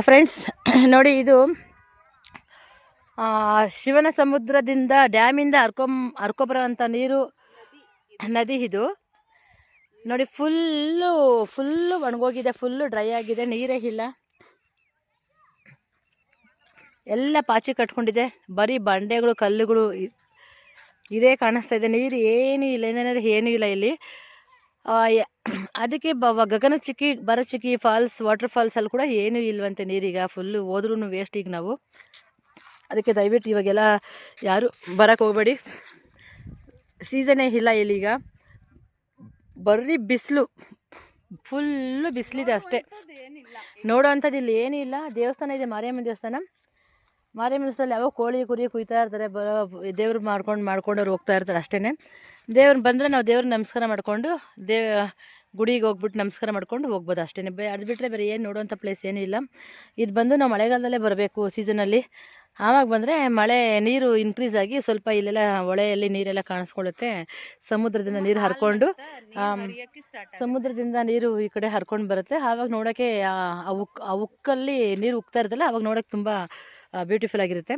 Friends ನೋಡಿ, ಇದು ಶಿವನ ಸಮುದ್ರದಿಂದ ಡ್ಯಾಮಿಂದ ಹರ್ಕೊಬರೋವಂಥ ನೀರು ನದಿ. ಇದು ನೋಡಿ, ಫುಲ್ಲು ಒಣಗೋಗಿದೆ, ಫುಲ್ಲು ಡ್ರೈ ಆಗಿದೆ, ನೀರೇ ಇಲ್ಲ, ಎಲ್ಲ ಪಾಚಿ ಕಟ್ಕೊಂಡಿದೆ, ಬರೀ ಬಂಡೆಗಳು ಕಲ್ಲುಗಳು ಇದೇ ಕಾಣಿಸ್ತಾ ಇದೆ. ನೀರು ಏನೂ ಇಲ್ಲ, ಏನೇನಾದ್ರು ಏನೂ ಇಲ್ಲ ಇಲ್ಲಿ. ಅದಕ್ಕೆ Gaganachukki Bharachukki falls, waterfalls ಅಲ್ಲಿ ಕೂಡ ಏನೂ ಇಲ್ವಂತೆ ನೀರೀಗ. ಫುಲ್ಲು ಹೋದ್ರೂ ವೇಸ್ಟ್ ಈಗ ನಾವು. ಅದಕ್ಕೆ ದಯವಿಟ್ಟು ಇವಾಗೆಲ್ಲ ಯಾರು ಬರೋಕ್ಕೆ ಹೋಗಬೇಡಿ, ಸೀಸನ್ನೇ ಇಲ್ಲ ಇಲ್ಲೀಗ. ಬರೀ ಬಿಸಿಲು, ಫುಲ್ಲು ಬಿಸಿಲಿದೆ ಅಷ್ಟೇ, ನೋಡೋವಂಥದ್ದು ಇಲ್ಲಿ ಏನೂ ಇಲ್ಲ. ದೇವಸ್ಥಾನ ಇದೆ, ಮಾರಿಯಮ್ಮನ ದೇವಸ್ಥಾನ. ಮಾರಿಯಮ್ಮನ ದೇವಸ್ಥಾನದಲ್ಲಿ ಯಾವಾಗ ಕೋಳಿ ಕುರಿ ಕುಯ್ತಾ ಇರ್ತಾರೆ, ದೇವ್ರು ಮಾಡ್ಕೊಂಡವ್ರು ಹೋಗ್ತಾ ಇರ್ತಾರೆ ಅಷ್ಟೇ. ದೇವ್ರು ಬಂದರೆ ನಾವು ದೇವ್ರಿಗೆ ನಮಸ್ಕಾರ ಮಾಡಿಕೊಂಡು ಗುಡಿಗೆ ಹೋಗ್ಬಿಟ್ಟು ನಮಸ್ಕಾರ ಮಾಡ್ಕೊಂಡು ಹೋಗ್ಬೋದು ಅಷ್ಟೇ. ಅದು ಬಿಟ್ಟರೆ ಬೇರೆ ಏನು ನೋಡುವಂಥ ಪ್ಲೇಸ್ ಏನೂ ಇಲ್ಲ. ಇದು ಬಂದು ನಾವು ಮಳೆಗಾಲದಲ್ಲೇ ಬರಬೇಕು, ಸೀಸನಲ್ಲಿ. ಆವಾಗ ಬಂದರೆ ಮಳೆ ನೀರು ಇನ್ಕ್ರೀಸ್ ಆಗಿ ಸ್ವಲ್ಪ ಇಲ್ಲೆಲ್ಲ ಹೊಳೆಯಲ್ಲಿ ನೀರೆಲ್ಲ ಕಾಣಿಸ್ಕೊಳ್ಳುತ್ತೆ. ಸಮುದ್ರದಿಂದ ನೀರು ಹರ್ಕೊಂಡು ಸಮುದ್ರದಿಂದ ನೀರು ಈ ಕಡೆ ಹರ್ಕೊಂಡು ಬರುತ್ತೆ. ಆವಾಗ ನೋಡೋಕ್ಕೆ ಆ ಉಕ್ಕಲ್ಲಿ ನೀರು ಉಕ್ತಾ ಇರುತ್ತಲ್ಲ, ಆವಾಗ ನೋಡೋಕ್ಕೆ ತುಂಬ ಬ್ಯೂಟಿಫುಲ್ ಆಗಿರುತ್ತೆ.